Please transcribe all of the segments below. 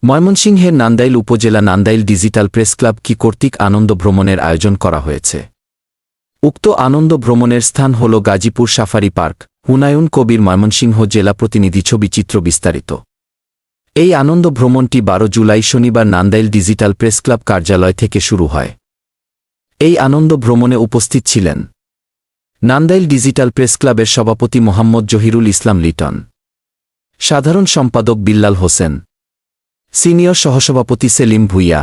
ময়মনসিংহের নান্দাইল উপজেলা Nandail digital press club কি কর্তৃক আনন্দ ভ্রমণের আয়োজন করা হয়েছে। উক্ত আনন্দ ভ্রমণের স্থান হল গাজীপুর সাফারি পার্ক, হুমায়ুন কবির, ময়মনসিংহ জেলা প্রতিনিধি। ছবি চিত্র বিস্তারিত। এই আনন্দ ভ্রমণটি 12 জুলাই শনিবার নান্দাইল ডিজিটাল প্রেস ক্লাব কার্যালয় থেকে শুরু হয়। এই আনন্দ ভ্রমণে উপস্থিত ছিলেন নান্দাইল ডিজিটাল প্রেস ক্লাবের সভাপতি মোহাম্মদ জহিরুল ইসলাম লিটন, সাধারণ সম্পাদক বিল্লাল হোসেন, সিনিয়র সহসভাপতি সেলিম ভুইয়া,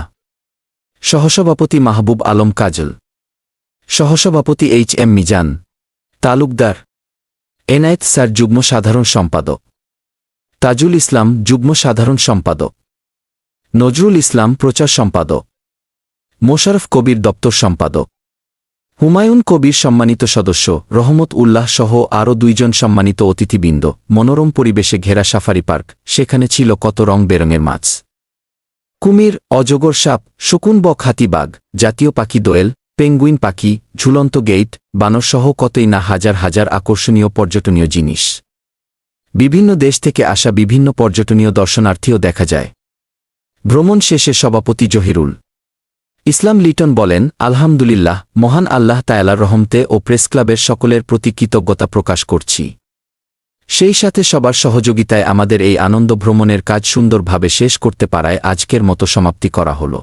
সহসভাপতি মাহবুব আলম কাজল, সহসভাপতি HM মিজান, তালুকদার এনায়েত স্যার, যুগ্ম সাধারণ সম্পাদক তাজুল ইসলাম, যুগ্ম সাধারণ সম্পাদক নজরুল ইসলাম, প্রচার সম্পাদক মোশারফ কবির, দপ্তর সম্পাদক হুমায়ুন কবির, সম্মানিত সদস্য রহমত উল্লাহ সহ আরও 2 জন সম্মানিত অতিথিবৃন্দ। মনোরম পরিবেশে ঘেরা সাফারি পার্ক, সেখানে ছিল কত রং বেরঙের মাছ, কুমির, অজগর সাপ, শকুন বক, হাতিবাঘ, জাতীয় পাখি দোয়েল, পেঙ্গুইন পাখি, ঝুলন্ত গেইট, বানরসহ কতই না হাজার হাজার আকর্ষণীয় পর্যটনীয় জিনিস। বিভিন্ন দেশ থেকে আসা বিভিন্ন পর্যটনীয় দর্শনার্থীও দেখা যায়। ভ্রমণ শেষে সভাপতি জহিরুল ইসলাম লিটন বলেন, আলহামদুলিল্লাহ, মহান আল্লাহ তাআলার রহমতে ও প্রেস ক্লাবের সকলের প্রতি কৃতজ্ঞতা প্রকাশ করছি। সেই সাথে সবার সহযোগিতায় আমাদের এই আনন্দ ভ্রমণের কাজ সুন্দরভাবে শেষ করতে পারায় আজকের মতো সমাপ্তি করা হলো।